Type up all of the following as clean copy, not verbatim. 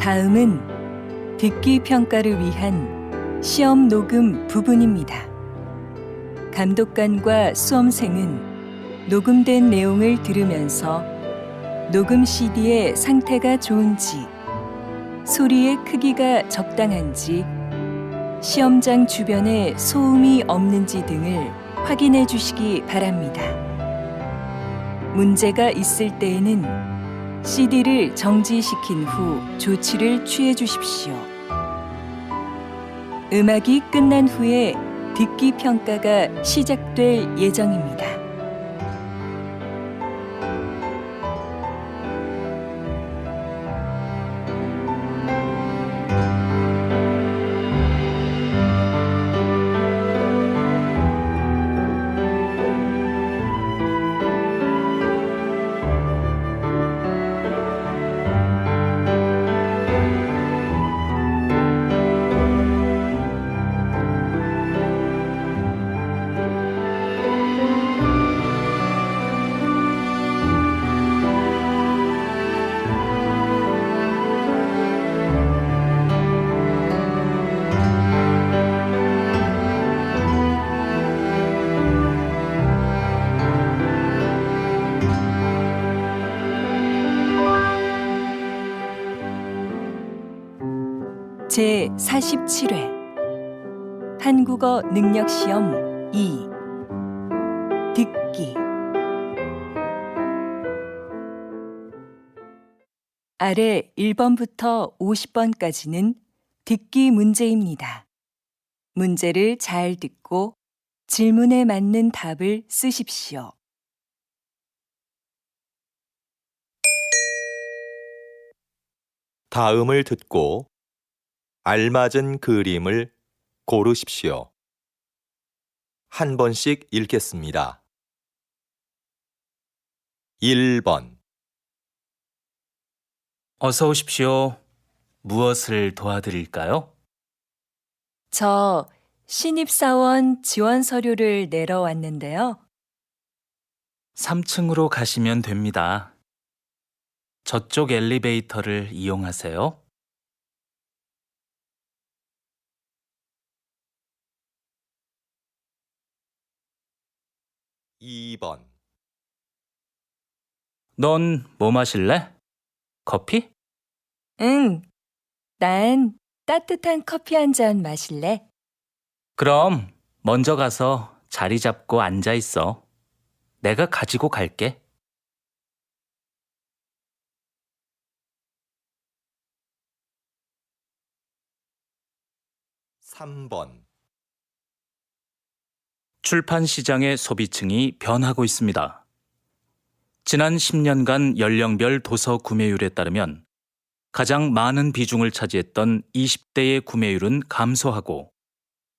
다음은 듣기 평가를 위한 시험 녹음 부분입니다. 감독관과 수험생은 녹음된 내용을 들으면서 녹음 CD의 상태가 좋은지, 소리의 크기가 적당한지, 시험장 주변에 소음이 없는지 등을 확인해 주시기 바랍니다. 문제가 있을 때에는 CD를 정지시킨 후 조치를 취해 주십시오. 음악이 끝난 후에 듣기 평가가 시작될 예정입니다. 제47회 한국어 능력시험 2 듣기. 아래 1번부터 50번까지는 듣기 문제입니다. 문제를 잘 듣고 질문에 맞는 답을 쓰십시오. 다음을 듣고 알맞은 그림을 고르십시오. 한 번씩 읽겠습니다. 1번 어서 오십시오. 무엇을 도와드릴까요? 저 신입사원 지원 서류를 내러 왔는데요. 3층으로 가시면 됩니다. 저쪽 엘리베이터를 이용하세요. 2번 넌 뭐 마실래? 커피? 응, 난 따뜻한 커피 한 잔 마실래? 그럼 먼저 가서 자리 잡고 앉아 있어. 내가 가지고 갈게. 3번 출판 시장의 소비층이 변하고 있습니다. 지난 10년간 연령별 도서 구매율에 따르면 가장 많은 비중을 차지했던 20대의 구매율은 감소하고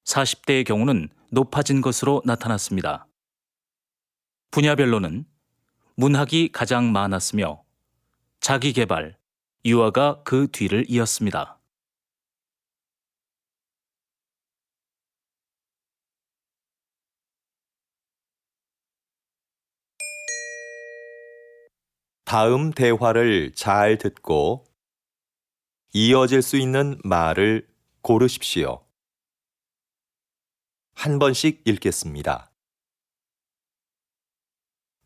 40대의 경우는 높아진 것으로 나타났습니다. 분야별로는 문학이 가장 많았으며 자기계발, 유아가 그 뒤를 이었습니다. 다음 대화를 잘 듣고 이어질 수 있는 말을 고르십시오. 한 번씩 읽겠습니다.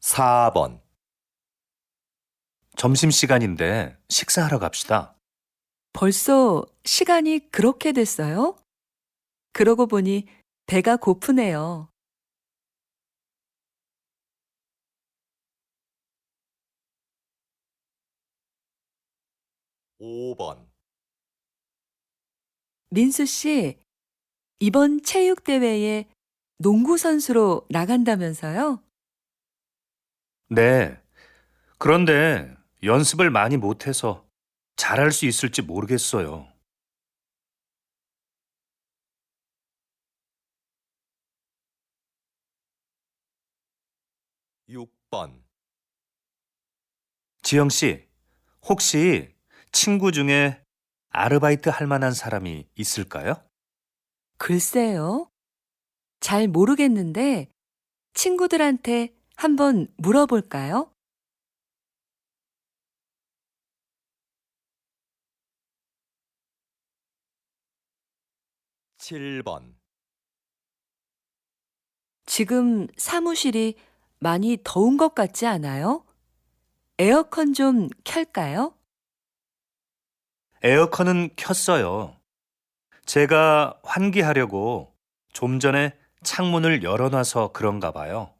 4번 점심시간인데 식사하러 갑시다. 벌써 시간이 그렇게 됐어요? 그러고 보니 배가 고프네요. 5번 민수 씨, 이번 체육대회에 농구 선수로 나간다면서요? 네. 그런데 연습을 많이 못해서 잘할 수 있을지 모르겠어요. 6번 지영 씨, 혹시 친구 중에 아르바이트 할 만한 사람이 있을까요? 글쎄요. 잘 모르겠는데 친구들한테 한번 물어볼까요? 7번, 지금 사무실이 많이 더운 것 같지 않아요? 에어컨 좀 켤까요? 에어컨은 켰어요. 제가 환기하려고 좀 전에 창문을 열어놔서 그런가 봐요.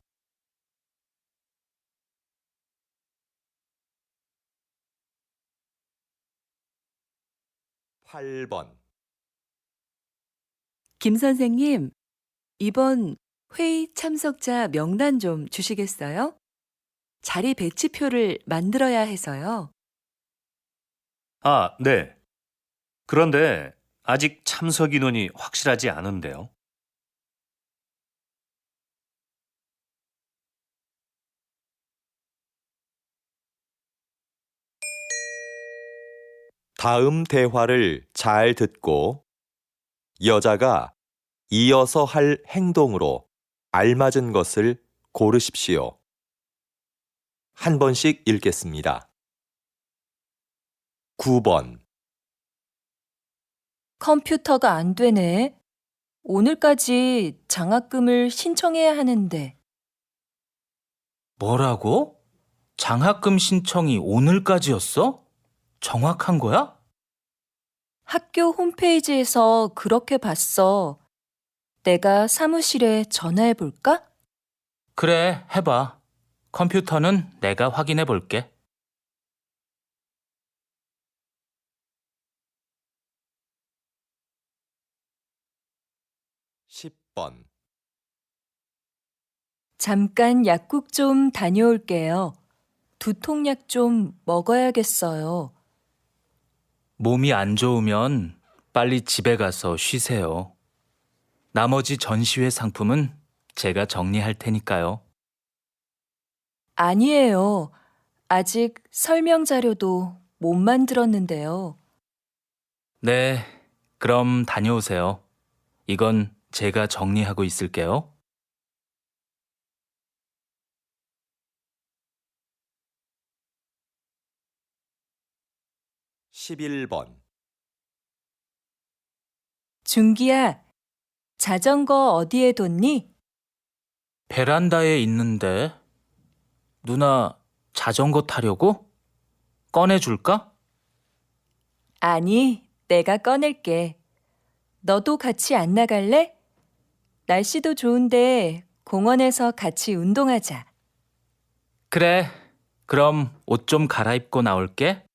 8번, 김 선생님, 이번 회의 참석자 명단 좀 주시겠어요? 자리 배치표를 만들어야 해서요. 아, 네. 그런데 아직 참석 인원이 확실하지 않은데요. 다음 대화를 잘 듣고 여자가 이어서 할 행동으로 알맞은 것을 고르십시오. 한 번씩 읽겠습니다. 9번, 컴퓨터가 안 되네. 오늘까지 장학금을 신청해야 하는데. 뭐라고? 장학금 신청이 오늘까지였어? 정확한 거야? 학교 홈페이지에서 그렇게 봤어. 내가 사무실에 전화해 볼까? 그래, 해봐. 컴퓨터는 내가 확인해 볼게. 10번, 잠깐 약국 좀 다녀올게요. 두통약 좀 먹어야겠어요. 몸이 안 좋으면 빨리 집에 가서 쉬세요. 나머지 전시회 상품은 제가 정리할 테니까요. 아니에요. 아직 설명 자료도 못 만들었는데요. 네, 그럼 다녀오세요. 이건 제가 정리하고 있을게요. 11번, 준기야, 자전거 어디에 뒀니? 베란다에 있는데 누나 자전거 타려고? 꺼내줄까? 아니, 내가 꺼낼게. 너도 같이 안 나갈래? 날씨도 좋은데 공원에서 같이 운동하자. 그래, 그럼 옷 좀 갈아입고 나올게.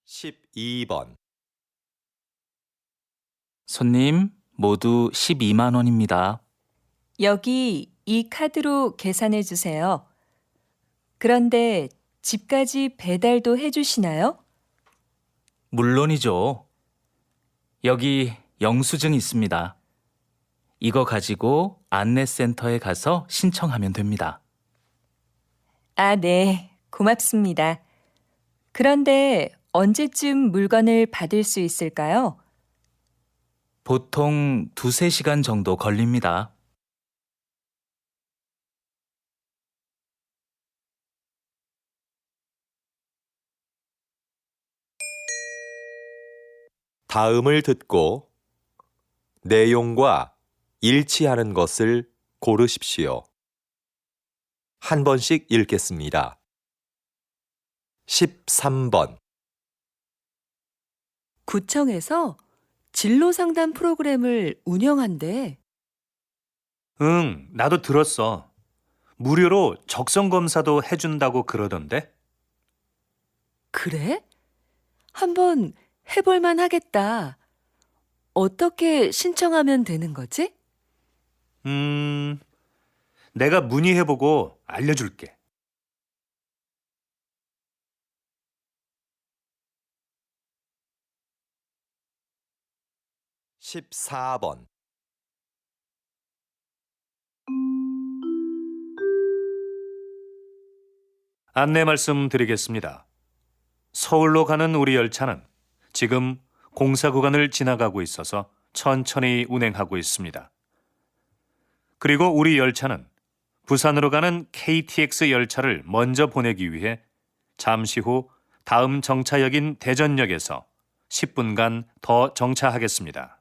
12번, 손님, 모두 12만 원입니다. 여기 이 카드로 계산해 주세요. 그런데 집까지 배달도 해주시나요? 물론이죠. 여기 영수증 있습니다. 이거 가지고 안내센터에 가서 신청하면 됩니다. 아, 네. 고맙습니다. 그런데 언제쯤 물건을 받을 수 있을까요? 보통 2~3시간 정도 걸립니다. '다음을 듣고 내용과 일치하는 것을 고르십시오. 한 번씩 읽겠습니다. 13번, 구청에서 진로 상담 프로그램을 운영한대. 응, 나도 들었어. 무료로 적성 검사도 해준다고 그러던데? 그래? 한번 해볼만 하겠다. 어떻게 신청하면 되는 거지? 내가 문의해보고 알려줄게. 14번, 안내 말씀드리겠습니다. 서울로 가는 우리 열차는 지금 공사 구간을 지나가고 있어서 천천히 운행하고 있습니다. 그리고 우리 열차는 부산으로 가는 KTX 열차를 먼저 보내기 위해 잠시 후 다음 정차역인 대전역에서 10분간 더 정차하겠습니다.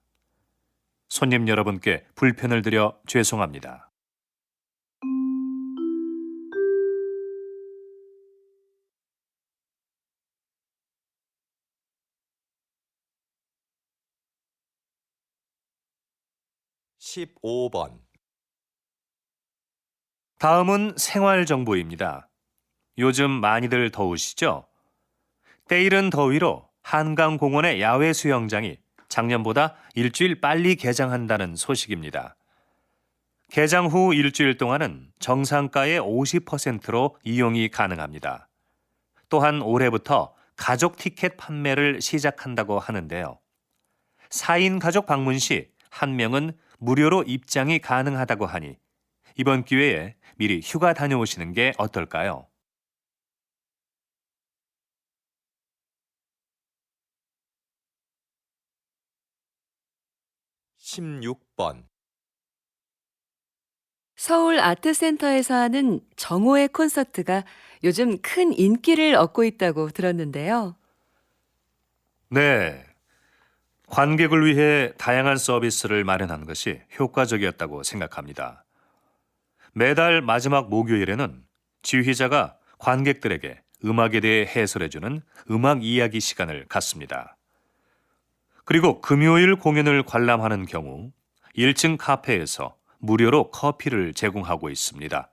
손님 여러분께 불편을 드려 죄송합니다. 십오 번 다음은 생활정보입니다. 요즘 많이들 더우시죠? 때이른 더위로 한강공원의 야외 수영장이 작년보다 일주일 빨리 개장한다는 소식입니다. 개장 후 일주일 동안은 정상가의 50%로 이용이 가능합니다. 또한 올해부터 가족 티켓 판매를 시작한다고 하는데요. 4인 가족 방문 시 한 명은 무료로 입장이 가능하다고 하니 이번 기회에 미리 휴가 다녀오시는 게 어떨까요? 십육 번 서울 아트센터에서 하는 정오의 콘서트가 요즘 큰 인기를 얻고 있다고 들었는데요. 네. 관객을 위해 다양한 서비스를 마련한 것이 효과적이었다고 생각합니다. 매달 마지막 목요일에는 지휘자가 관객들에게 음악에 대해 해설해주는 음악 이야기 시간을 갖습니다. 그리고 금요일 공연을 관람하는 경우 1층 카페에서 무료로 커피를 제공하고 있습니다.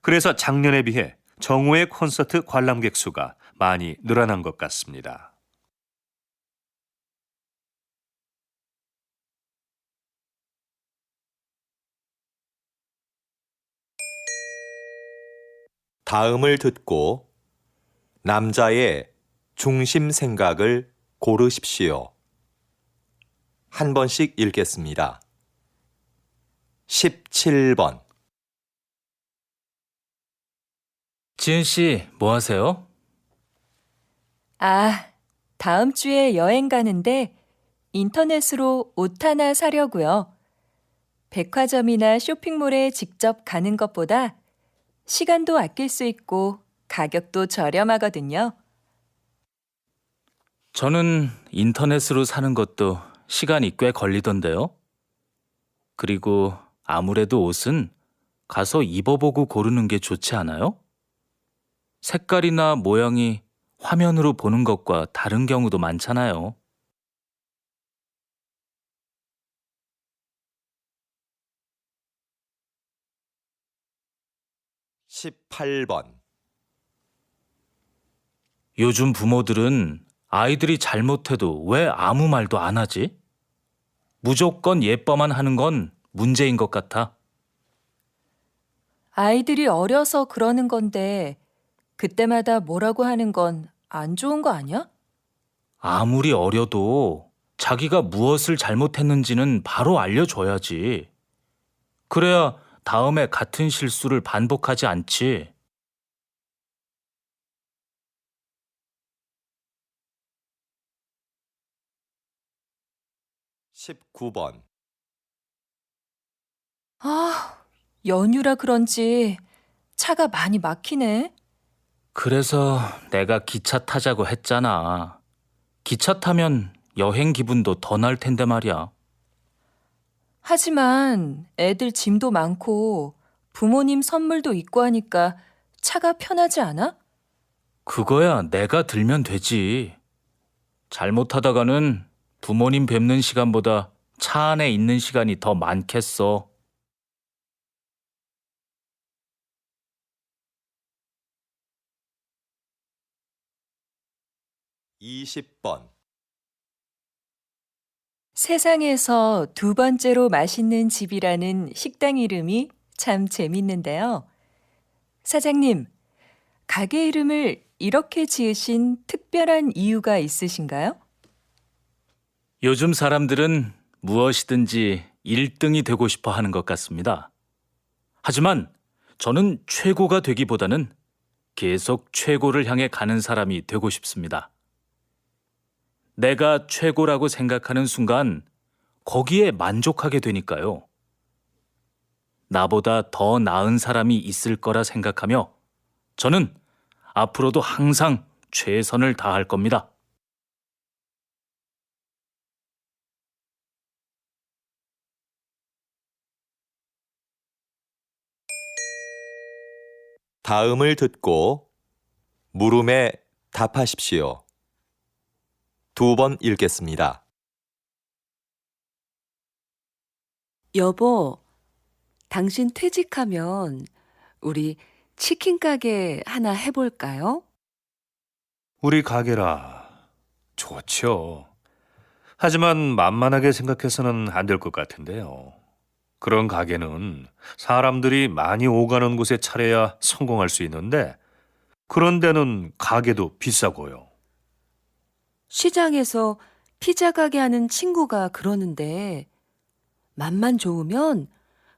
그래서 작년에 비해 정오의 콘서트 관람객 수가 많이 늘어난 것 같습니다. 다음을 듣고 남자의 중심 생각을 고르십시오. 한 번씩 읽겠습니다. 17번 지은 씨, 뭐 하세요? 아, 다음 주에 여행 가는데 인터넷으로 옷 하나 사려고요. 백화점이나 쇼핑몰에 직접 가는 것보다 시간도 아낄 수 있고 가격도 저렴하거든요. 저는 인터넷으로 사는 것도 시간이 꽤 걸리던데요. 그리고 아무래도 옷은 가서 입어보고 고르는 게 좋지 않아요? 색깔이나 모양이 화면으로 보는 것과 다른 경우도 많잖아요. 18번 요즘 부모들은 아이들이 잘못해도 왜 아무 말도 안 하지? 무조건 예뻐만 하는 건 문제인 것 같아. 아이들이 어려서 그러는 건데 그때마다 뭐라고 하는 건 안 좋은 거 아니야? 아무리 어려도 자기가 무엇을 잘못했는지는 바로 알려줘야지. 그래야 다음에 같은 실수를 반복하지 않지. 19번 아, 연휴라 그런지 차가 많이 막히네. 그래서 내가 기차 타자고 했잖아. 기차 타면 여행 기분도 더 날 텐데 말이야. 하지만 애들 짐도 많고 부모님 선물도 있고 하니까 차가 편하지 않아? 그거야 내가 들면 되지. 잘못하다가는 부모님 뵙는 시간보다 차 안에 있는 시간이 더 많겠어. 20번 세상에서 두 번째로 맛있는 집이라는 식당 이름이 참 재밌는데요. 사장님, 가게 이름을 이렇게 지으신 특별한 이유가 있으신가요? 요즘 사람들은 무엇이든지 1등이 되고 싶어 하는 것 같습니다. 하지만 저는 최고가 되기보다는 계속 최고를 향해 가는 사람이 되고 싶습니다. 내가 최고라고 생각하는 순간 거기에 만족하게 되니까요. 나보다 더 나은 사람이 있을 거라 생각하며 저는 앞으로도 항상 최선을 다할 겁니다. 다음을 듣고 물음에 답하십시오. 2번 읽겠습니다. 여보, 당신 퇴직하면 우리 치킨 가게 하나 해볼까요? 우리 가게라. 좋죠. 하지만 만만하게 생각해서는 안 될 것 같은데요. 그런 가게는 사람들이 많이 오가는 곳에 차려야 성공할 수 있는데 그런 데는 가게도 비싸고요. 시장에서 피자 가게 하는 친구가 그러는데 맛만 좋으면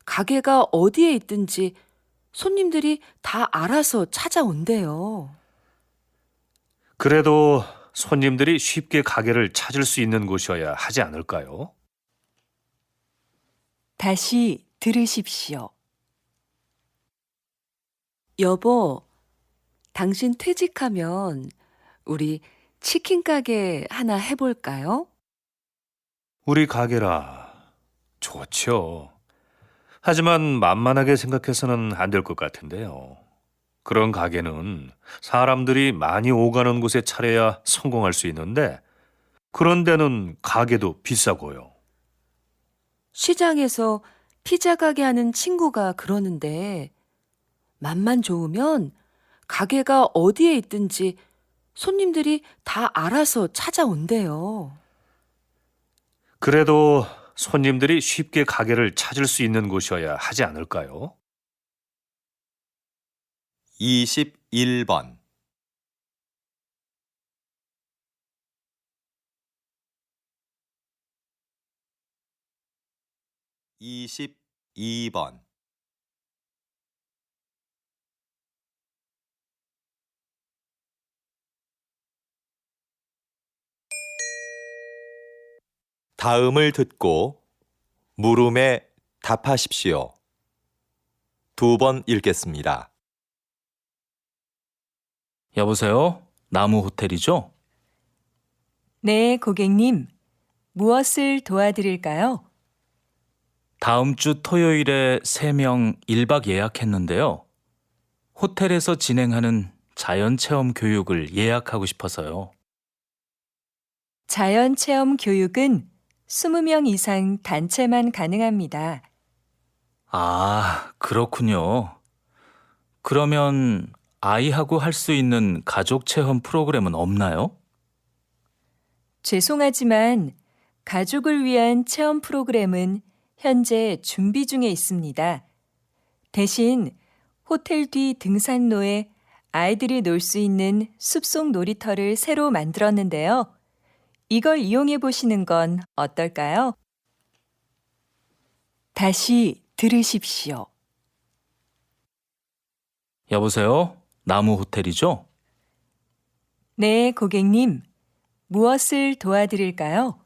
가게가 어디에 있든지 손님들이 다 알아서 찾아온대요. 그래도 손님들이 쉽게 가게를 찾을 수 있는 곳이어야 하지 않을까요? 다시 들으십시오. 여보, 당신 퇴직하면 우리 치킨 가게 하나 해볼까요? 우리 가게라. 좋죠. 하지만 만만하게 생각해서는 안 될 것 같은데요. 그런 가게는 사람들이 많이 오가는 곳에 차려야 성공할 수 있는데 그런 데는 가게도 비싸고요. 시장에서 피자 가게 하는 친구가 그러는데 맛만 좋으면 가게가 어디에 있든지 손님들이 다 알아서 찾아온대요. 그래도 손님들이 쉽게 가게를 찾을 수 있는 곳이어야 하지 않을까요? 21번 22번 다음을 듣고 물음에 답하십시오. 2번 읽겠습니다. 여보세요? 나무 호텔이죠? 네, 고객님. 무엇을 도와드릴까요? 다음 주 토요일에 3명 1박 예약했는데요. 호텔에서 진행하는 자연체험 교육을 예약하고 싶어서요. 자연체험 교육은 20명 이상 단체만 가능합니다. 아, 그렇군요. 그러면 아이하고 할 수 있는 가족 체험 프로그램은 없나요? 죄송하지만 가족을 위한 체험 프로그램은 현재 준비 중에 있습니다. 대신 호텔 뒤 등산로에 아이들이 놀 수 있는 숲속 놀이터를 새로 만들었는데요. 이걸 이용해 보시는 건 어떨까요? 다시 들으십시오. 여보세요? 나무 호텔이죠? 네, 고객님. 무엇을 도와드릴까요?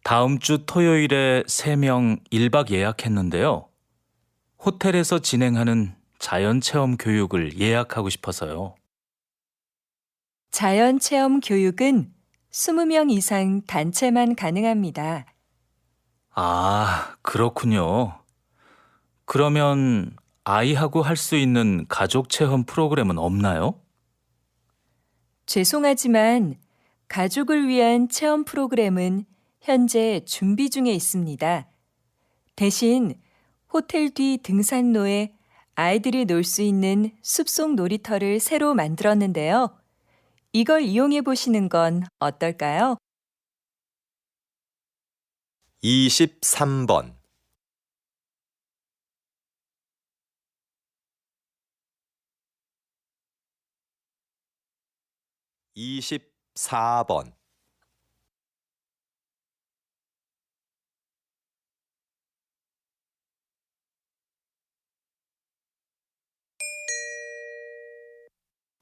다음 주 토요일에 3명 1박 예약했는데요. 호텔에서 진행하는 자연체험 교육을 예약하고 싶어서요. 자연체험 교육은 20명 이상 단체만 가능합니다. 아, 그렇군요. 그러면 아이하고 할 수 있는 가족 체험 프로그램은 없나요? 죄송하지만 가족을 위한 체험 프로그램은 현재 준비 중에 있습니다. 대신 호텔 뒤 등산로에 아이들이 놀 수 있는 숲속 놀이터를 새로 만들었는데요. 이걸 이용해 보시는 건 어떨까요? 23번 24번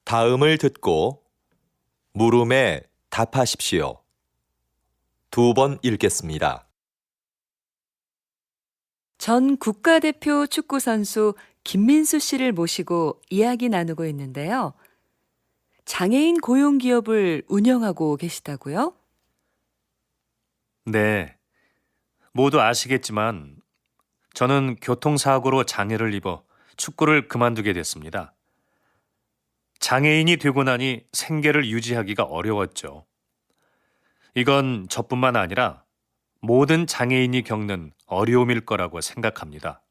다음을 듣고 물음에 답하십시오. 2번 읽겠습니다. 전 국가대표 축구 선수 김민수 씨를 모시고 이야기 나누고 있는데요. 장애인 고용 기업을 운영하고 계시다고요? 네. 모두 아시겠지만 저는 교통사고로 장애를 입어 축구를 그만두게 됐습니다. 장애인이 되고 나니 생계를 유지하기가 어려웠죠. 이건 저뿐만 아니라 모든 장애인이 겪는 어려움일 거라고 생각합니다.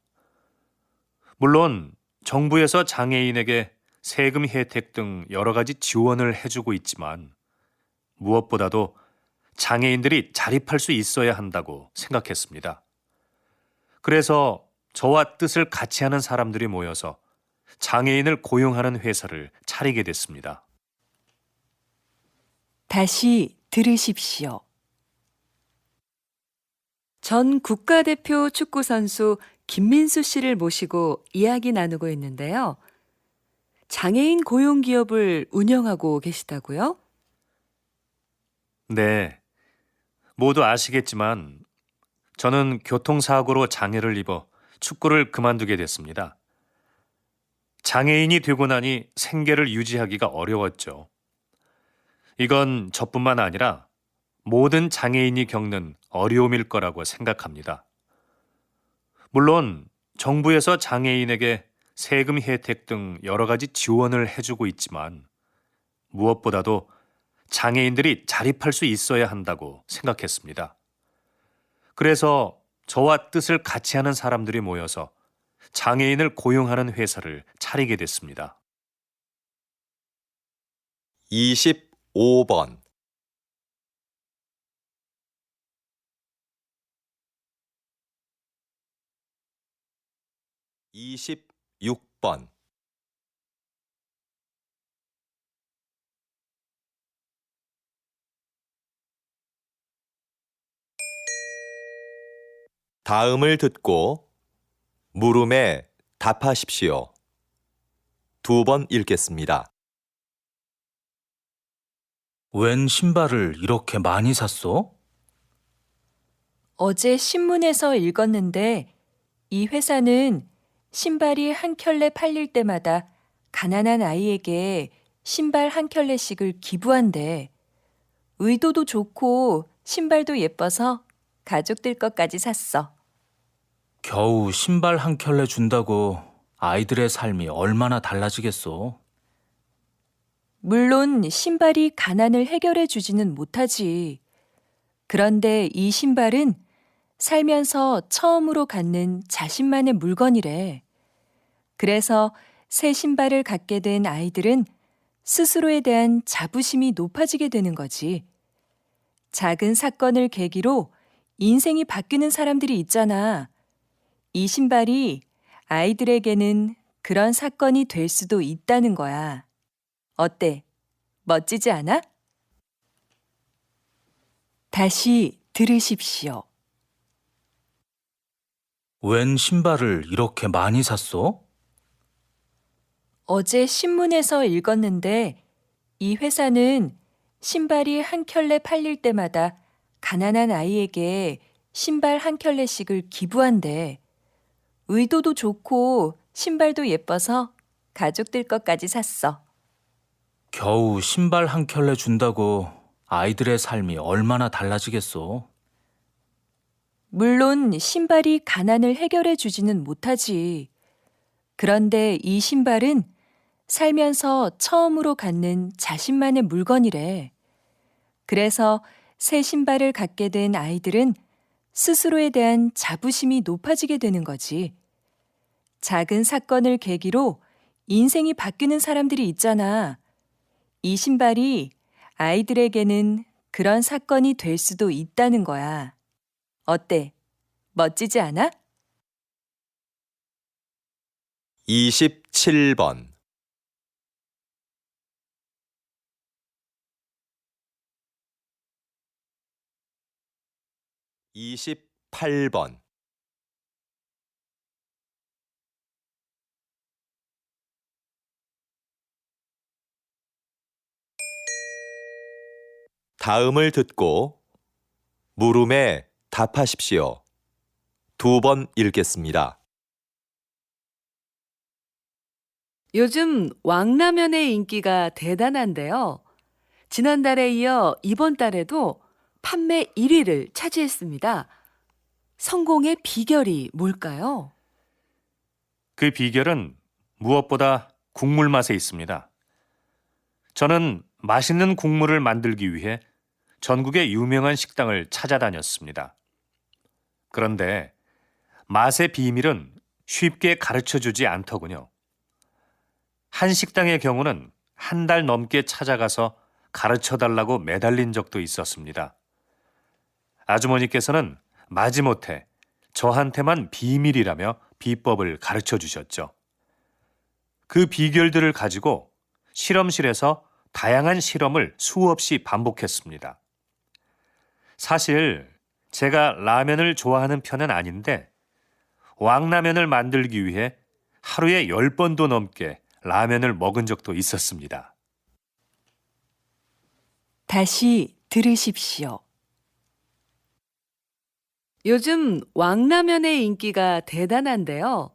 물론 정부에서 장애인에게 세금 혜택 등 여러 가지 지원을 해주고 있지만 무엇보다도 장애인들이 자립할 수 있어야 한다고 생각했습니다. 그래서 저와 뜻을 같이 하는 사람들이 모여서 장애인을 고용하는 회사를 차리게 됐습니다. 다시 들으십시오. 전 국가대표 축구선수 김민수 씨를 모시고 이야기 나누고 있는데요. 장애인 고용 기업을 운영하고 계시다고요? 네. 모두 아시겠지만 저는 교통사고로 장애를 입어 축구를 그만두게 됐습니다. 장애인이 되고 나니 생계를 유지하기가 어려웠죠. 이건 저뿐만 아니라 모든 장애인이 겪는 어려움일 거라고 생각합니다. 물론 정부에서 장애인에게 세금 혜택 등 여러 가지 지원을 해주고 있지만 무엇보다도 장애인들이 자립할 수 있어야 한다고 생각했습니다. 그래서 저와 뜻을 같이 하는 사람들이 모여서 장애인을 고용하는 회사를 차리게 됐습니다. 25번 26번 다음을 듣고 물음에 답하십시오. 2번 읽겠습니다. 웬 신발을 이렇게 많이 샀어? 어제 신문에서 읽었는데 이 회사는 신발이 한 켤레 팔릴 때마다 가난한 아이에게 신발 한 켤레씩을 기부한대. 의도도 좋고 신발도 예뻐서 가족들 것까지 샀어. 겨우 신발 한 켤레 준다고 아이들의 삶이 얼마나 달라지겠어. 물론 신발이 가난을 해결해 주지는 못하지. 그런데 이 신발은 살면서 처음으로 갖는 자신만의 물건이래. 그래서 새 신발을 갖게 된 아이들은 스스로에 대한 자부심이 높아지게 되는 거지. 작은 사건을 계기로 인생이 바뀌는 사람들이 있잖아. 이 신발이 아이들에게는 그런 사건이 될 수도 있다는 거야. 어때? 멋지지 않아? 다시 들으십시오. 웬 신발을 이렇게 많이 샀어? 어제 신문에서 읽었는데 이 회사는 신발이 한 켤레 팔릴 때마다 가난한 아이에게 신발 한 켤레씩을 기부한대. 의도도 좋고 신발도 예뻐서 가족들 것까지 샀어. 겨우 신발 한 켤레 준다고 아이들의 삶이 얼마나 달라지겠어. 물론 신발이 가난을 해결해 주지는 못하지. 그런데 이 신발은 살면서 처음으로 갖는 자신만의 물건이래. 그래서 새 신발을 갖게 된 아이들은 스스로에 대한 자부심이 높아지게 되는 거지. 작은 사건을 계기로 인생이 바뀌는 사람들이 있잖아. 이 신발이 아이들에게는 그런 사건이 될 수도 있다는 거야. 어때? 멋지지 않아? 27번 28번 다음을 듣고 물음에 답하십시오. 2번 읽겠습니다. 요즘 왕라면의 인기가 대단한데요. 지난달에 이어 이번 달에도 판매 1위를 차지했습니다. 성공의 비결이 뭘까요? 그 비결은 무엇보다 국물 맛에 있습니다. 저는 맛있는 국물을 만들기 위해 전국의 유명한 식당을 찾아다녔습니다. 그런데 맛의 비밀은 쉽게 가르쳐 주지 않더군요. 한 식당의 경우는 한 달 넘게 찾아가서 가르쳐 달라고 매달린 적도 있었습니다. 아주머니께서는 마지못해 저한테만 비밀이라며 비법을 가르쳐 주셨죠. 그 비결들을 가지고 실험실에서 다양한 실험을 수없이 반복했습니다. 사실 제가 라면을 좋아하는 편은 아닌데 왕라면을 만들기 위해 하루에 10번도 넘게 라면을 먹은 적도 있었습니다. 다시 들으십시오. 요즘 왕라면의 인기가 대단한데요.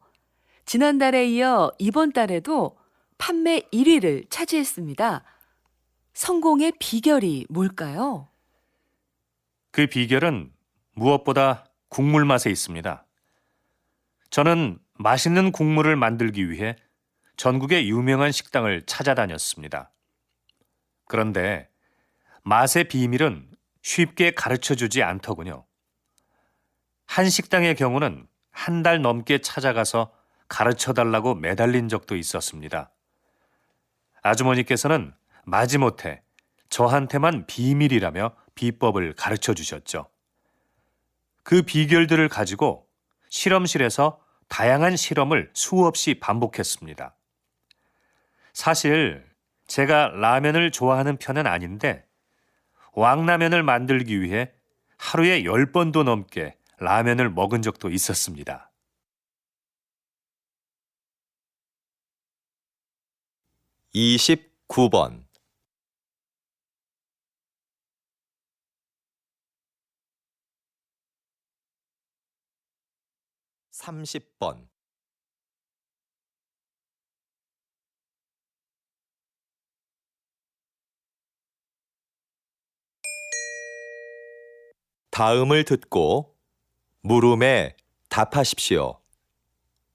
지난달에 이어 이번 달에도 판매 1위를 차지했습니다. 성공의 비결이 뭘까요? 그 비결은 무엇보다 국물 맛에 있습니다. 저는 맛있는 국물을 만들기 위해 전국의 유명한 식당을 찾아다녔습니다. 그런데 맛의 비밀은 쉽게 가르쳐 주지 않더군요. 한 식당의 경우는 한 달 넘게 찾아가서 가르쳐 달라고 매달린 적도 있었습니다. 아주머니께서는 마지못해 저한테만 비밀이라며 비법을 가르쳐 주셨죠. 그 비결들을 가지고 실험실에서 다양한 실험을 수없이 반복했습니다. 사실 제가 라면을 좋아하는 편은 아닌데 왕라면을 만들기 위해 하루에 10번도 넘게 라면을 먹은 적도 있었습니다. 이십구 번 30번 다음을 듣고 물음에 답하십시오.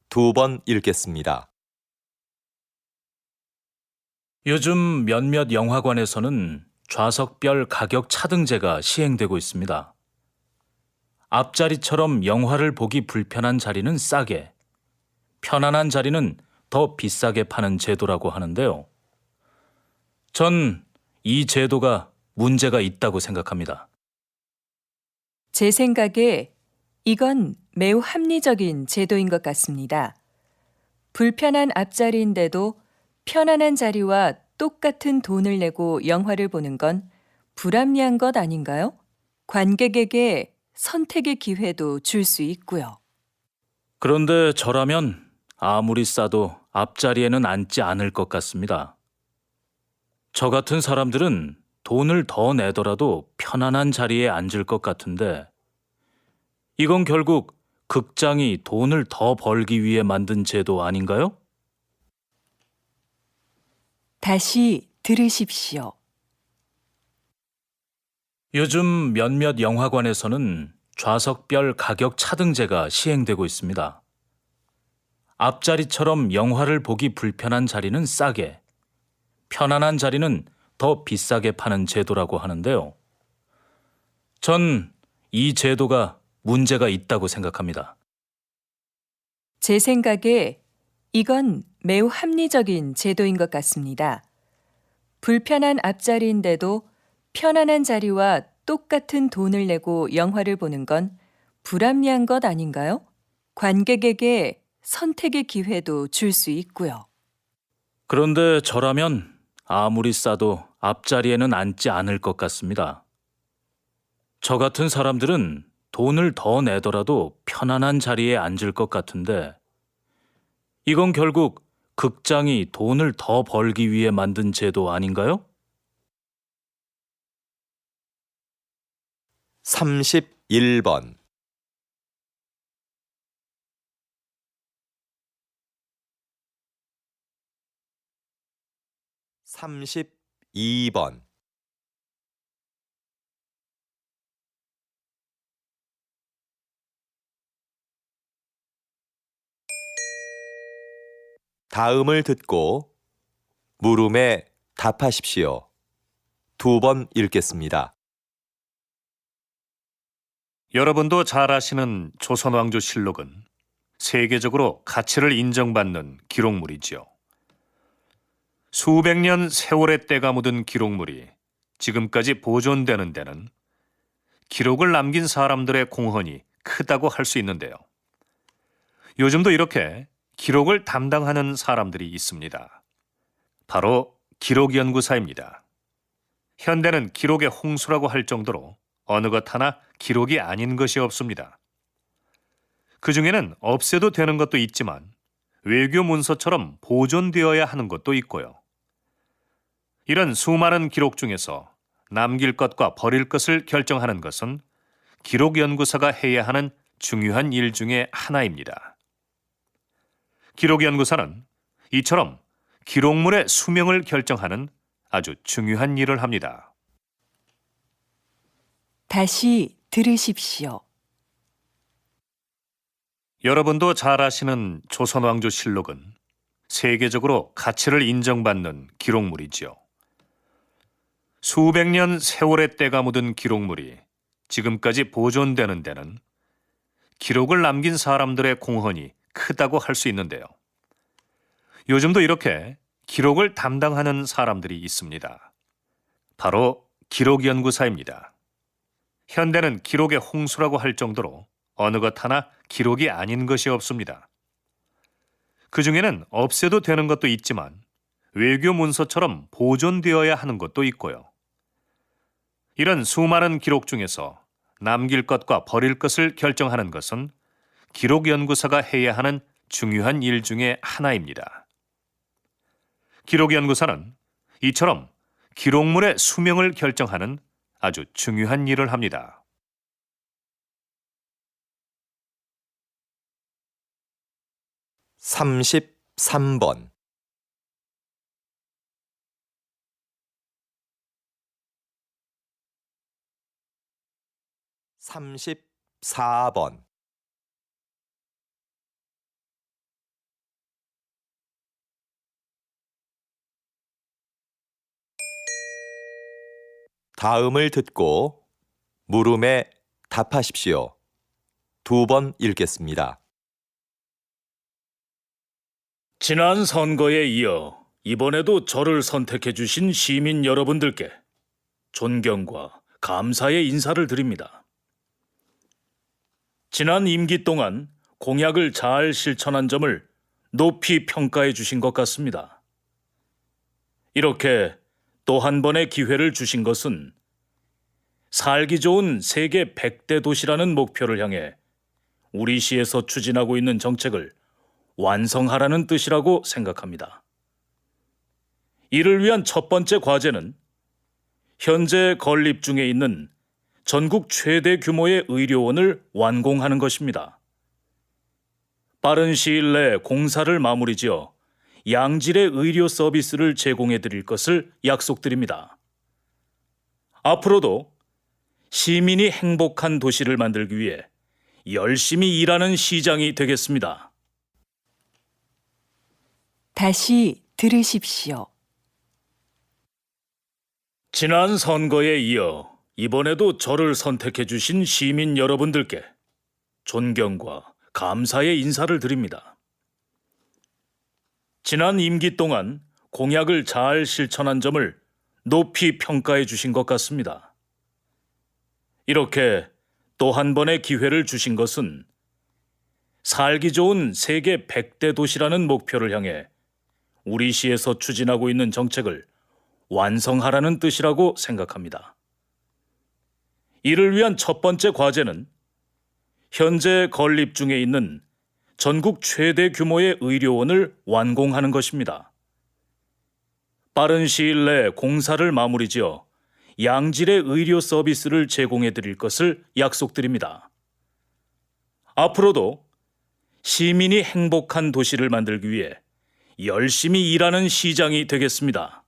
2번 읽겠습니다. 요즘 몇몇 영화관에서는 좌석별 가격 차등제가 시행되고 있습니다. 앞자리처럼 영화를 보기 불편한 자리는 싸게, 편안한 자리는 더 비싸게 파는 제도라고 하는데요. 전 이 제도가 문제가 있다고 생각합니다. 제 생각에 이건 매우 합리적인 제도인 것 같습니다. 불편한 앞자리인데도 편안한 자리와 똑같은 돈을 내고 영화를 보는 건 불합리한 것 아닌가요? 관객에게 선택의 기회도 줄 수 있고요. 그런데 저라면 아무리 싸도 앞자리에는 앉지 않을 것 같습니다. 저 같은 사람들은 돈을 더 내더라도 편안한 자리에 앉을 것 같은데 이건 결국 극장이 돈을 더 벌기 위해 만든 제도 아닌가요? 다시 들으십시오. 요즘 몇몇 영화관에서는 좌석별 가격 차등제가 시행되고 있습니다. 앞자리처럼 영화를 보기 불편한 자리는 싸게, 편안한 자리는 더 비싸게 파는 제도라고 하는데요. 전 이 제도가 문제가 있다고 생각합니다. 제 생각에 이건 매우 합리적인 제도인 것 같습니다. 불편한 앞자리인데도 편안한 자리와 똑같은 돈을 내고 영화를 보는 건 불합리한 것 아닌가요? 관객에게 선택의 기회도 줄 수 있고요. 그런데 저라면 아무리 싸도 앞자리에는 앉지 않을 것 같습니다. 저 같은 사람들은 돈을 더 내더라도 편안한 자리에 앉을 것 같은데 이건 결국 극장이 돈을 더 벌기 위해 만든 제도 아닌가요? 31번 32번. 다음을 듣고 물음에 답하십시오. 2번 읽겠습니다. 여러분도 잘 아시는 조선왕조실록은 세계적으로 가치를 인정받는 기록물이지요. 수백 년 세월의 때가 묻은 기록물이 지금까지 보존되는 데는 기록을 남긴 사람들의 공헌이 크다고 할 수 있는데요. 요즘도 이렇게 기록을 담당하는 사람들이 있습니다. 바로 기록연구사입니다. 현대는 기록의 홍수라고 할 정도로 어느 것 하나 기록이 아닌 것이 없습니다. 그 중에는 없애도 되는 것도 있지만 외교 문서처럼 보존되어야 하는 것도 있고요. 이런 수많은 기록 중에서 남길 것과 버릴 것을 결정하는 것은 기록연구사가 해야 하는 중요한 일 중에 하나입니다. 기록연구사는 이처럼 기록물의 수명을 결정하는 아주 중요한 일을 합니다. 다시 들으십시오. 여러분도 잘 아시는 조선왕조실록은 세계적으로 가치를 인정받는 기록물이지요. 수백 년 세월의 때가 묻은 기록물이 지금까지 보존되는 데는 기록을 남긴 사람들의 공헌이 크다고 할 수 있는데요. 요즘도 이렇게 기록을 담당하는 사람들이 있습니다. 바로 기록연구사입니다. 현대는 기록의 홍수라고 할 정도로 어느 것 하나 기록이 아닌 것이 없습니다. 그 중에는 없애도 되는 것도 있지만 외교 문서처럼 보존되어야 하는 것도 있고요. 이런 수많은 기록 중에서 남길 것과 버릴 것을 결정하는 것은 기록연구사가 해야 하는 중요한 일 중에 하나입니다. 기록연구사는 이처럼 기록물의 수명을 결정하는 아주 중요한 일을 합니다. 33번. 34번. 다음을 듣고 물음에 답하십시오. 2번 읽겠습니다. 지난 선거에 이어 이번에도 저를 선택해 주신 시민 여러분들께 존경과 감사의 인사를 드립니다. 지난 임기 동안 공약을 잘 실천한 점을 높이 평가해 주신 것 같습니다. 이렇게 또 한 번의 기회를 주신 것은 살기 좋은 세계 100대 도시라는 목표를 향해 우리 시에서 추진하고 있는 정책을 완성하라는 뜻이라고 생각합니다. 이를 위한 첫 번째 과제는 현재 건립 중에 있는 전국 최대 규모의 의료원을 완공하는 것입니다. 빠른 시일 내 공사를 마무리지어 양질의 의료 서비스를 제공해 드릴 것을 약속드립니다. 앞으로도 시민이 행복한 도시를 만들기 위해 열심히 일하는 시장이 되겠습니다. 다시 들으십시오. 지난 선거에 이어 이번에도 저를 선택해 주신 시민 여러분들께 존경과 감사의 인사를 드립니다. 지난 임기 동안 공약을 잘 실천한 점을 높이 평가해 주신 것 같습니다. 이렇게 또 한 번의 기회를 주신 것은 살기 좋은 세계 100대 도시라는 목표를 향해 우리 시에서 추진하고 있는 정책을 완성하라는 뜻이라고 생각합니다. 이를 위한 첫 번째 과제는 현재 건립 중에 있는 전국 최대 규모의 의료원을 완공하는 것입니다. 빠른 시일 내 공사를 마무리지어 양질의 의료 서비스를 제공해 드릴 것을 약속드립니다. 앞으로도 시민이 행복한 도시를 만들기 위해 열심히 일하는 시장이 되겠습니다.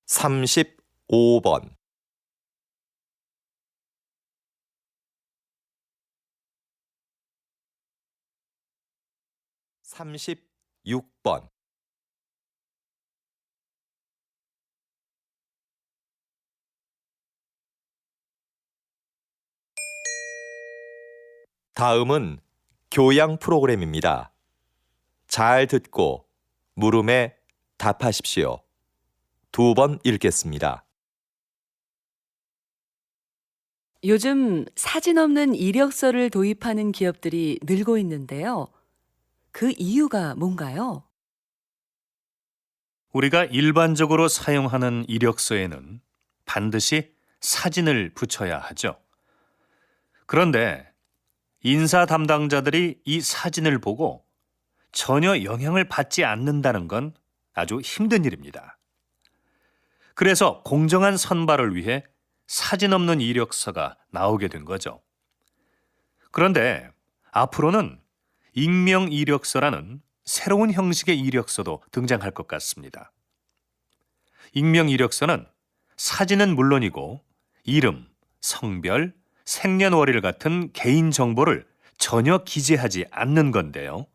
35번, 36번, 다음은 교양 프로그램입니다. 잘 듣고 물음에 답하십시오. 2번 읽겠습니다. 요즘 사진 없는 이력서를 도입하는 기업들이 늘고 있는데요. 그 이유가 뭔가요? 우리가 일반적으로 사용하는 이력서에는 반드시 사진을 붙여야 하죠. 그런데 인사 담당자들이 이 사진을 보고 전혀 영향을 받지 않는다는 건 아주 힘든 일입니다. 그래서 공정한 선발을 위해 사진 없는 이력서가 나오게 된 거죠. 그런데 앞으로는 익명 이력서라는 새로운 형식의 이력서도 등장할 것 같습니다. 익명 이력서는 사진은 물론이고 이름, 성별, 생년월일 같은 개인 정보를 전혀 기재하지 않는 건데요.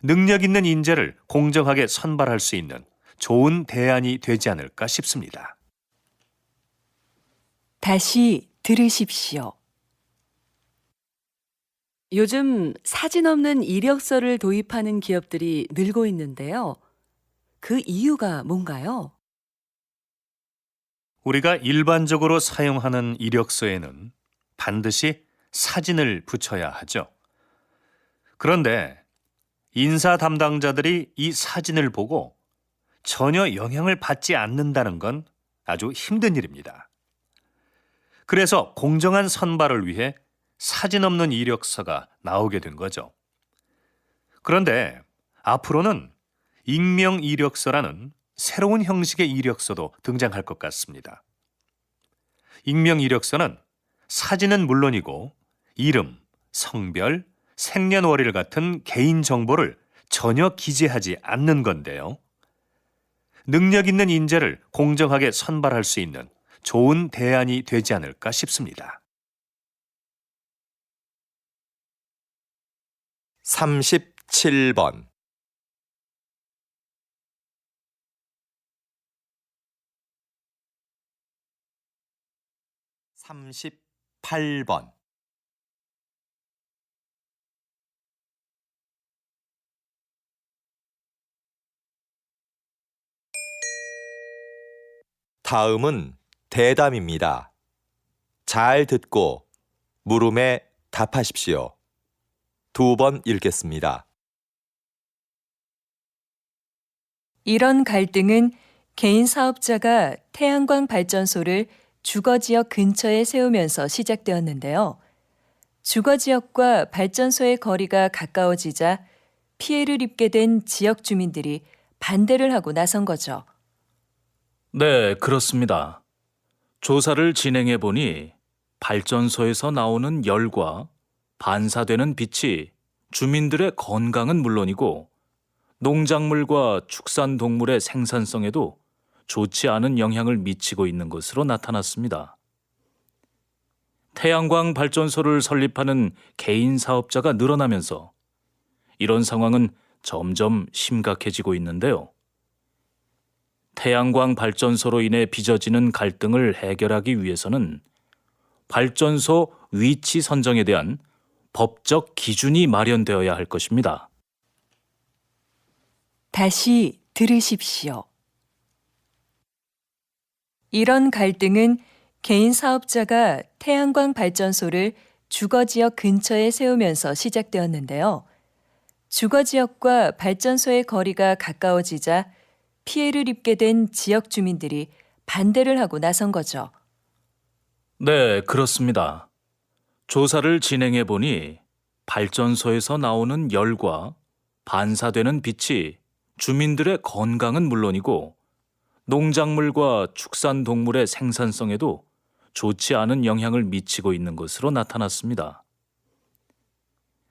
능력 있는 인재를 공정하게 선발할 수 있는 좋은 대안이 되지 않을까 싶습니다. 다시 들으십시오. 요즘 사진 없는 이력서를 도입하는 기업들이 늘고 있는데요. 그 이유가 뭔가요? 우리가 일반적으로 사용하는 이력서에는 반드시 사진을 붙여야 하죠. 그런데 인사 담당자들이 이 사진을 보고 전혀 영향을 받지 않는다는 건 아주 힘든 일입니다. 그래서 공정한 선발을 위해 사진 없는 이력서가 나오게 된 거죠. 그런데 앞으로는 익명 이력서라는 새로운 형식의 이력서도 등장할 것 같습니다. 익명 이력서는 사진은 물론이고 이름, 성별, 생년월일 같은 개인 정보를 전혀 기재하지 않는 건데요. 능력 있는 인재를 공정하게 선발할 수 있는 좋은 대안이 되지 않을까 싶습니다. 37번, 38번, 다음은 대담입니다. 잘 듣고 물음에 답하십시오. 2번 읽겠습니다. 이런 갈등은 개인 사업자가 태양광 발전소를 주거지역 근처에 세우면서 시작되었는데요. 주거지역과 발전소의 거리가 가까워지자 피해를 입게 된 지역 주민들이 반대를 하고 나선 거죠. 네, 그렇습니다. 조사를 진행해 보니 발전소에서 나오는 열과 반사되는 빛이 주민들의 건강은 물론이고 농작물과 축산동물의 생산성에도 좋지 않은 영향을 미치고 있는 것으로 나타났습니다. 태양광 발전소를 설립하는 개인 사업자가 늘어나면서 이런 상황은 점점 심각해지고 있는데요. 태양광 발전소로 인해 빚어지는 갈등을 해결하기 위해서는 발전소 위치 선정에 대한 법적 기준이 마련되어야 할 것입니다. 다시 들으십시오. 이런 갈등은 개인 사업자가 태양광 발전소를 주거지역 근처에 세우면서 시작되었는데요. 주거지역과 발전소의 거리가 가까워지자 피해를 입게 된 지역 주민들이 반대를 하고 나선 거죠. 네, 그렇습니다. 조사를 진행해 보니 발전소에서 나오는 열과 반사되는 빛이 주민들의 건강은 물론이고 농작물과 축산동물의 생산성에도 좋지 않은 영향을 미치고 있는 것으로 나타났습니다.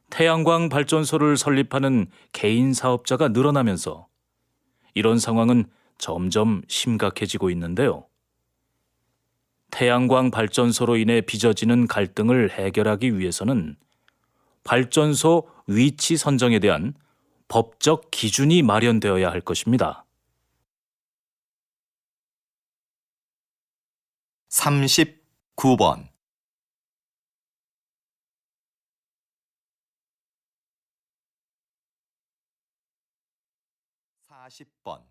태양광 발전소를 설립하는 개인 사업자가 늘어나면서 이런 상황은 점점 심각해지고 있는데요. 태양광 발전소로 인해 빚어지는 갈등을 해결하기 위해서는 발전소 위치 선정에 대한 법적 기준이 마련되어야 할 것입니다. 39번 40번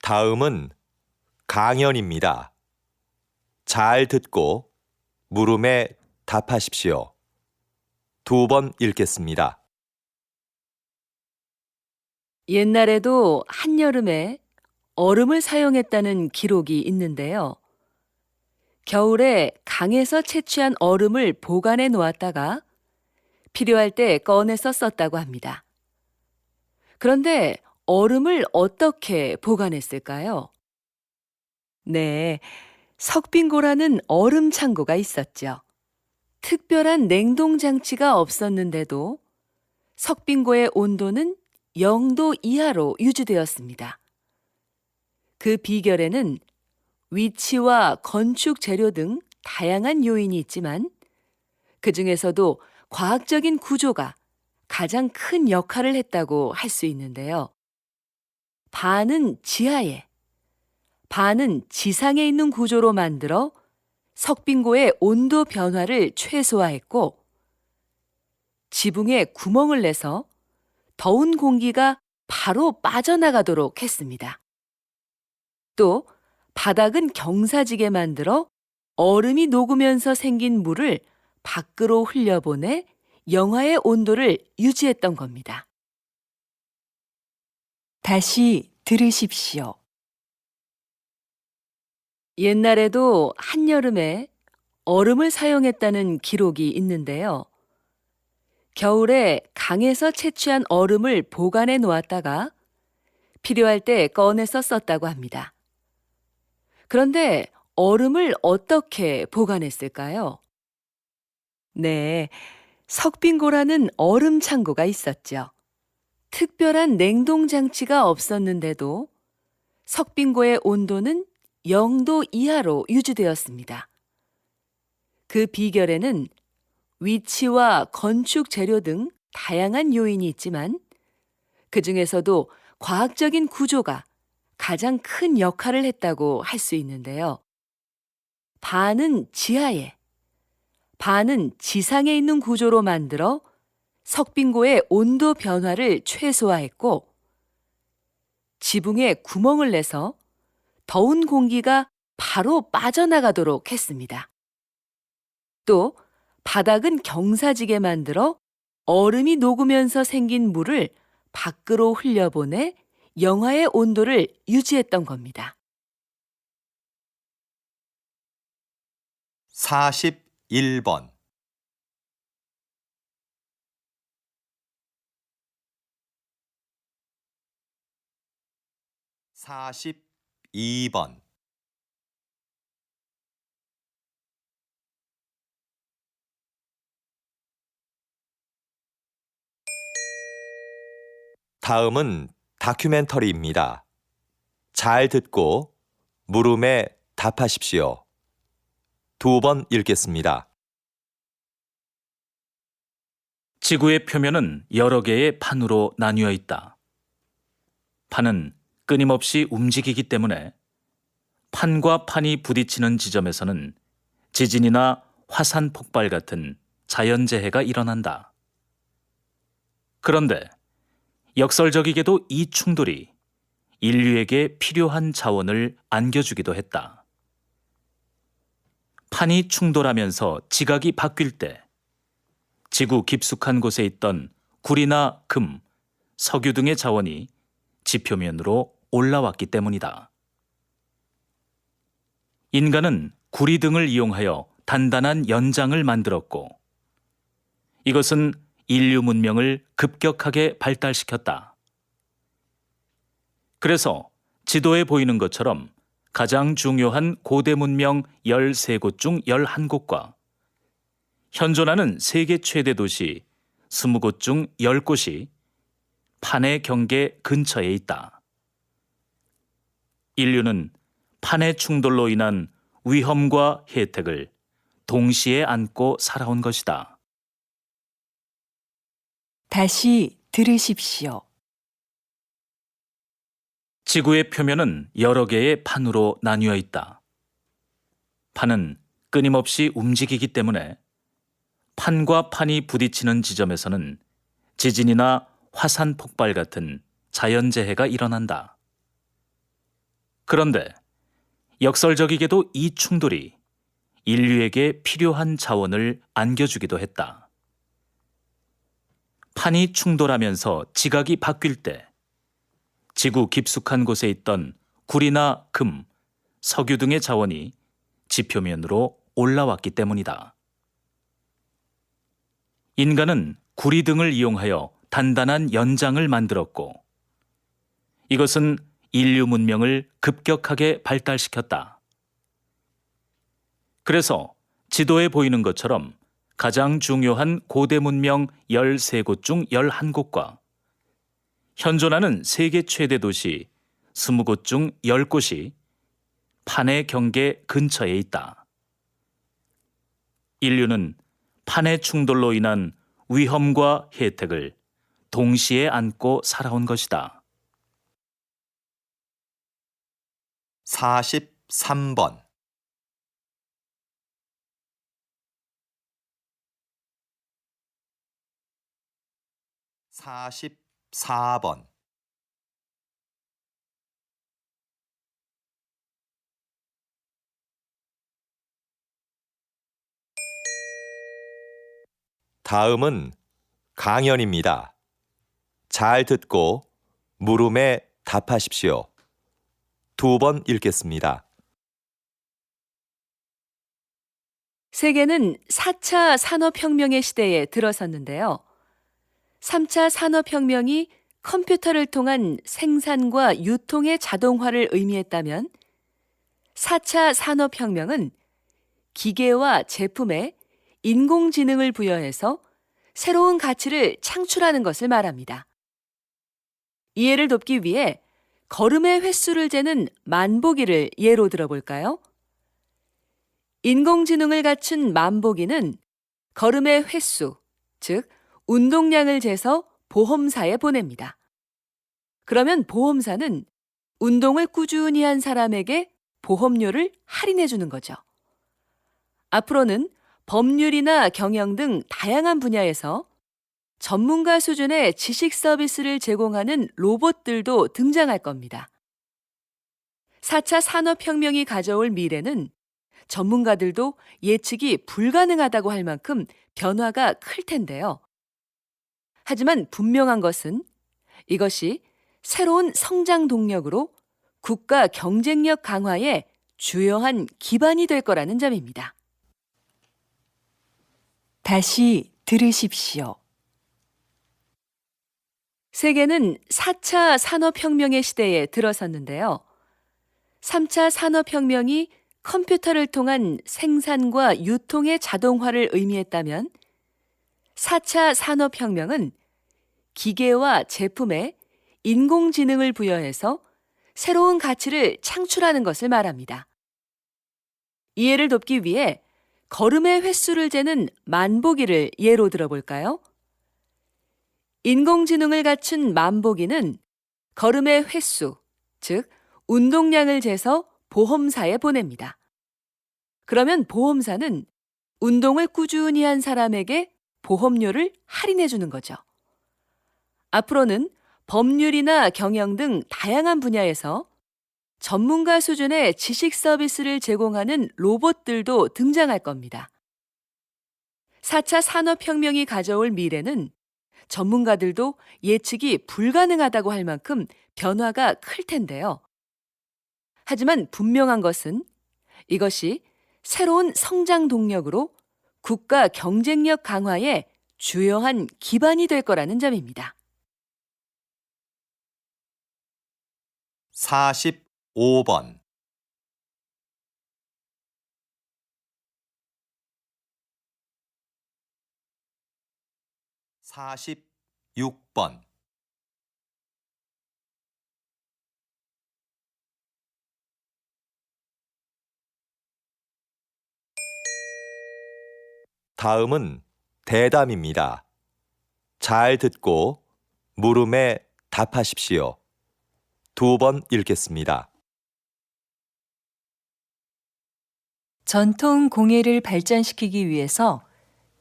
다음은 강연입니다. 잘 듣고 물음에 답하십시오. 2번 읽겠습니다. 옛날에도 한여름에 얼음을 사용했다는 기록이 있는데요. 겨울에 강에서 채취한 얼음을 보관해 놓았다가 필요할 때 꺼내서 썼다고 합니다. 그런데 얼음을 어떻게 보관했을까요? 네, 석빙고라는 얼음 창고가 있었죠. 특별한 냉동 장치가 없었는데도 석빙고의 온도는 0도 이하로 유지되었습니다. 그 비결에는 위치와 건축 재료 등 다양한 요인이 있지만 그 중에서도 과학적인 구조가 가장 큰 역할을 했다고 할 수 있는데요. 반은 지하에, 반은 지상에 있는 구조로 만들어 석빙고의 온도 변화를 최소화했고 지붕에 구멍을 내서 더운 공기가 바로 빠져나가도록 했습니다. 또 바닥은 경사지게 만들어 얼음이 녹으면서 생긴 물을 밖으로 흘려보내 영하의 온도를 유지했던 겁니다. 다시 들으십시오. 옛날에도 한여름에 얼음을 사용했다는 기록이 있는데요. 겨울에 강에서 채취한 얼음을 보관해 놓았다가 필요할 때 꺼내서 썼다고 합니다. 그런데 얼음을 어떻게 보관했을까요? 네, 석빙고라는 얼음 창고가 있었죠. 특별한 냉동 장치가 없었는데도 석빙고의 온도는 0도 이하로 유지되었습니다. 그 비결에는 위치와 건축 재료 등 다양한 요인이 있지만 그 중에서도 과학적인 구조가 가장 큰 역할을 했다고 할 수 있는데요. 반은 지하에, 반은 지상에 있는 구조로 만들어 석빙고의 온도 변화를 최소화했고 지붕에 구멍을 내서 더운 공기가 바로 빠져나가도록 했습니다. 또 바닥은 경사지게 만들어 얼음이 녹으면서 생긴 물을 밖으로 흘려보내 영하의 온도를 유지했던 겁니다. 41번 42번 다음은 다큐멘터리입니다. 잘 듣고 물음에 답하십시오. 2번 읽겠습니다. 지구의 표면은 여러 개의 판으로 나뉘어 있다. 판은 끊임없이 움직이기 때문에 판과 판이 부딪히는 지점에서는 지진이나 화산 폭발 같은 자연재해가 일어난다. 그런데 역설적이게도 이 충돌이 인류에게 필요한 자원을 안겨주기도 했다. 판이 충돌하면서 지각이 바뀔 때 지구 깊숙한 곳에 있던 구리나 금, 석유 등의 자원이 지표면으로 올라왔기 때문이다. 인간은 구리 등을 이용하여 단단한 연장을 만들었고 이것은 인류 문명을 급격하게 발달시켰다. 그래서 지도에 보이는 것처럼 가장 중요한 고대 문명 13곳 중 11곳과 현존하는 세계 최대 도시 20곳 중 10곳이 판의 경계 근처에 있다. 인류는 판의 충돌로 인한 위험과 혜택을 동시에 안고 살아온 것이다. 다시 들으십시오. 지구의 표면은 여러 개의 판으로 나뉘어 있다. 판은 끊임없이 움직이기 때문에 판과 판이 부딪히는 지점에서는 지진이나 화산 폭발 같은 자연재해가 일어난다. 그런데 역설적이게도 이 충돌이 인류에게 필요한 자원을 안겨주기도 했다. 판이 충돌하면서 지각이 바뀔 때 지구 깊숙한 곳에 있던 구리나 금, 석유 등의 자원이 지표면으로 올라왔기 때문이다. 인간은 구리 등을 이용하여 단단한 연장을 만들었고, 이것은 인류 문명을 급격하게 발달시켰다. 그래서 지도에 보이는 것처럼 가장 중요한 고대 문명 13곳 중 11곳과 현존하는 세계 최대 도시 20곳 중 10곳이 판의 경계 근처에 있다. 인류는 판의 충돌로 인한 위험과 혜택을 동시에 안고 살아온 것이다. 43번 44번 다음은 강연입니다. 잘 듣고 물음에 답하십시오. 2번 읽겠습니다. 세계는 4차 산업혁명의 시대에 들어섰는데요. 3차 산업혁명이 컴퓨터를 통한 생산과 유통의 자동화를 의미했다면 4차 산업혁명은 기계와 제품에 인공지능을 부여해서 새로운 가치를 창출하는 것을 말합니다. 이해를 돕기 위해 걸음의 횟수를 재는 만보기를 예로 들어볼까요? 인공지능을 갖춘 만보기는 걸음의 횟수, 즉 운동량을 재서 보험사에 보냅니다. 그러면 보험사는 운동을 꾸준히 한 사람에게 보험료를 할인해 주는 거죠. 앞으로는 법률이나 경영 등 다양한 분야에서 전문가 수준의 지식 서비스를 제공하는 로봇들도 등장할 겁니다. 4차 산업혁명이 가져올 미래는 전문가들도 예측이 불가능하다고 할 만큼 변화가 클 텐데요. 하지만 분명한 것은 이것이 새로운 성장 동력으로 국가 경쟁력 강화에 주요한 기반이 될 거라는 점입니다. 다시 들으십시오. 세계는 4차 산업혁명의 시대에 들어섰는데요. 3차 산업혁명이 컴퓨터를 통한 생산과 유통의 자동화를 의미했다면 4차 산업혁명은 기계와 제품에 인공지능을 부여해서 새로운 가치를 창출하는 것을 말합니다. 이해를 돕기 위해 걸음의 횟수를 재는 만보기를 예로 들어볼까요? 인공지능을 갖춘 만보기는 걸음의 횟수, 즉 운동량을 재서 보험사에 보냅니다. 그러면 보험사는 운동을 꾸준히 한 사람에게 보험료를 할인해 주는 거죠. 앞으로는 법률이나 경영 등 다양한 분야에서 전문가 수준의 지식 서비스를 제공하는 로봇들도 등장할 겁니다. 4차 산업혁명이 가져올 미래는 전문가들도 예측이 불가능하다고 할 만큼 변화가 클 텐데요. 하지만 분명한 것은 이것이 새로운 성장 동력으로 국가 경쟁력 강화에 주요한 기반이 될 거라는 점입니다. 45번 46번. 다음은 대담입니다. 잘 듣고 물음에 답하십시오. 2번 읽겠습니다. 전통 공예를 발전시키기 위해서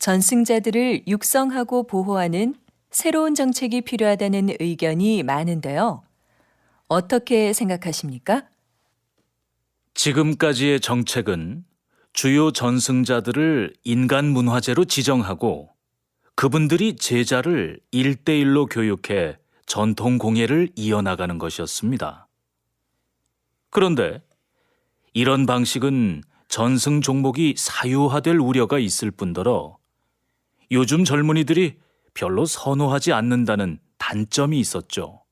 전승자들을 육성하고 보호하는 새로운 정책이 필요하다는 의견이 많은데요. 어떻게 생각하십니까? 지금까지의 정책은 주요 전승자들을 인간 문화재로 지정하고 그분들이 제자를 1대1로 교육해 전통 공예를 이어나가는 것이었습니다. 그런데 이런 방식은 전승 종목이 사유화될 우려가 있을 뿐더러 요즘 젊은이들이 별로 선호하지 않는다는 단점이 있었죠.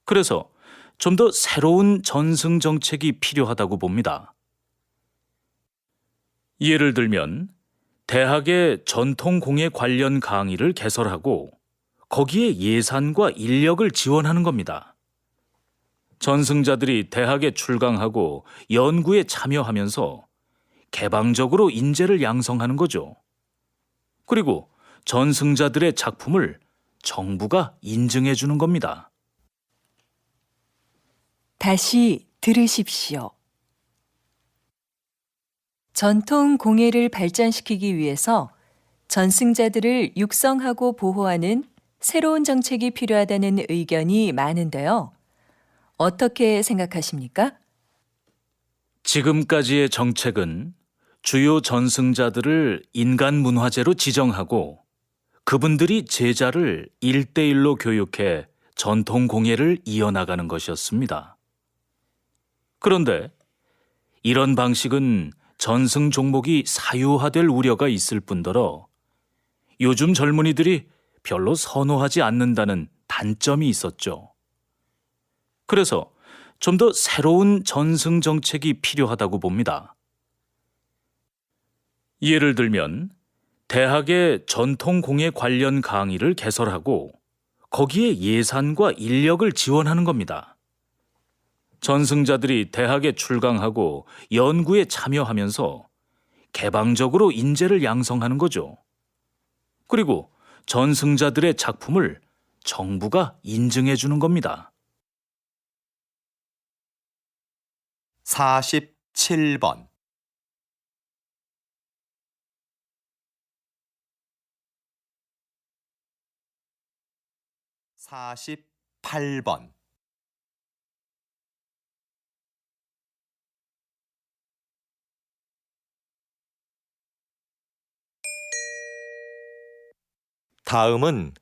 그래서 좀 더 새로운 전승 정책이 필요하다고 봅니다. 예를 들면 대학의 전통 공예 관련 강의를 개설하고 거기에 예산과 인력을 지원하는 겁니다. 전승자들이 대학에 출강하고 연구에 참여하면서 개방적으로 인재를 양성하는 거죠. 그리고 전승자들의 작품을 정부가 인증해 주는 겁니다. 다시 들으십시오. 전통 공예를 발전시키기 위해서 전승자들을 육성하고 보호하는 새로운 정책이 필요하다는 의견이 많은데요. 어떻게 생각하십니까? 지금까지의 정책은 주요 전승자들을 인간 문화재로 지정하고 그분들이 제자를 1대1로 교육해 전통 공예를 이어나가는 것이었습니다. 그런데 이런 방식은 전승 종목이 사유화될 우려가 있을 뿐더러 요즘 젊은이들이 별로 선호하지 않는다는 단점이 있었죠. 그래서 좀 더 새로운 전승 정책이 필요하다고 봅니다. 예를 들면 대학의 전통 공예 관련 강의를 개설하고 거기에 예산과 인력을 지원하는 겁니다. 전승자들이 대학에 출강하고 연구에 참여하면서 개방적으로 인재를 양성하는 거죠. 그리고 전승자들의 작품을 정부가 인증해 주는 겁니다. 47번. 48번. 다음은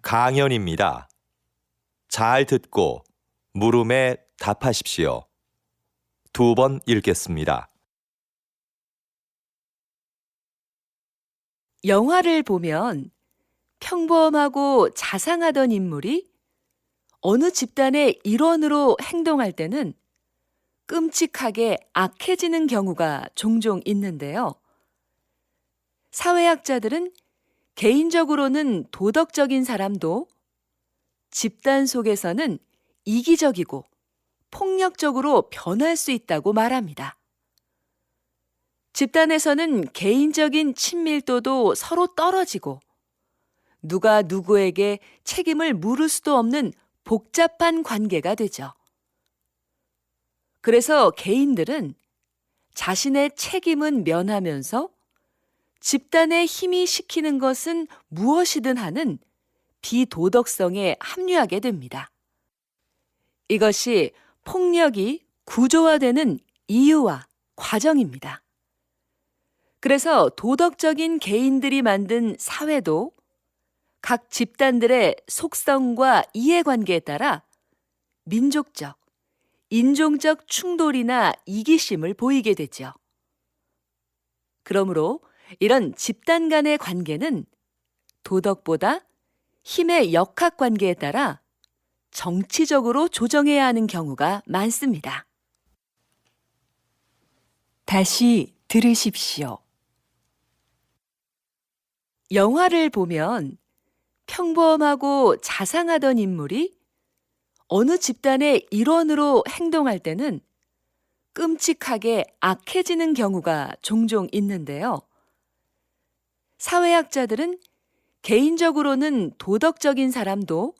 강연입니다. 잘 듣고 물음에 답하십시오. 2번 읽겠습니다. 영화를 보면 평범하고 자상하던 인물이 어느 집단의 일원으로 행동할 때는 끔찍하게 악해지는 경우가 종종 있는데요. 사회학자들은 개인적으로는 도덕적인 사람도 집단 속에서는 이기적이고 폭력적으로 변할 수 있다고 말합니다. 집단에서는 개인적인 친밀도도 서로 떨어지고 누가 누구에게 책임을 물을 수도 없는 복잡한 관계가 되죠. 그래서 개인들은 자신의 책임은 면하면서 집단의 힘이 시키는 것은 무엇이든 하는 비도덕성에 합류하게 됩니다. 이것이 폭력이 구조화되는 이유와 과정입니다. 그래서 도덕적인 개인들이 만든 사회도 각 집단들의 속성과 이해관계에 따라 민족적, 인종적 충돌이나 이기심을 보이게 되죠. 그러므로 이런 집단 간의 관계는 도덕보다 힘의 역학관계에 따라 정치적으로 조정해야 하는 경우가 많습니다. 다시 들으십시오. 영화를 보면 평범하고 자상하던 인물이 어느 집단의 일원으로 행동할 때는 끔찍하게 악해지는 경우가 종종 있는데요. 사회학자들은 개인적으로는 도덕적인 사람도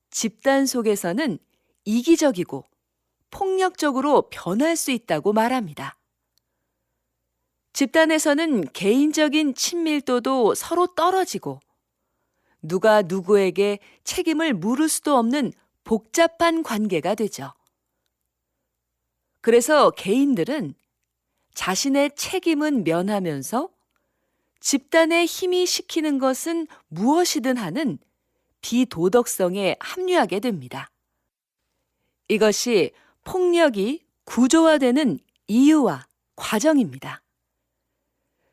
집단 속에서는 이기적이고 폭력적으로 변할 수 있다고 말합니다. 집단에서는 개인적인 친밀도도 서로 떨어지고 누가 누구에게 책임을 물을 수도 없는 복잡한 관계가 되죠. 그래서 개인들은 자신의 책임은 면하면서 집단의 힘이 시키는 것은 무엇이든 하는 비도덕성에 합류하게 됩니다. 이것이 폭력이 구조화되는 이유와 과정입니다.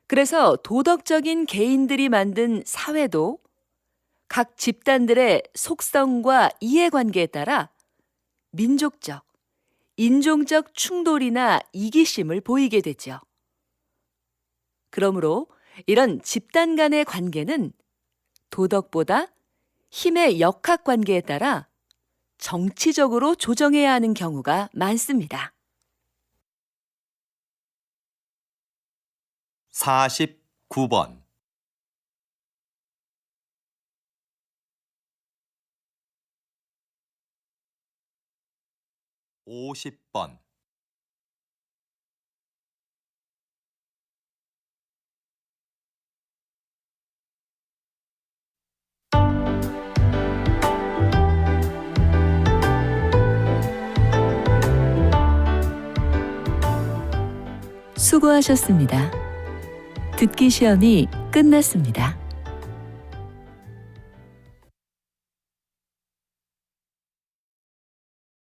그래서 도덕적인 개인들이 만든 사회도 각 집단들의 속성과 이해관계에 따라 민족적, 인종적 충돌이나 이기심을 보이게 되죠. 그러므로 이런 집단 간의 관계는 도덕보다 힘의 역학관계에 따라 정치적으로 조정해야 하는 경우가 많습니다. 49번 50번 수고하셨습니다. 듣기 시험이 끝났습니다.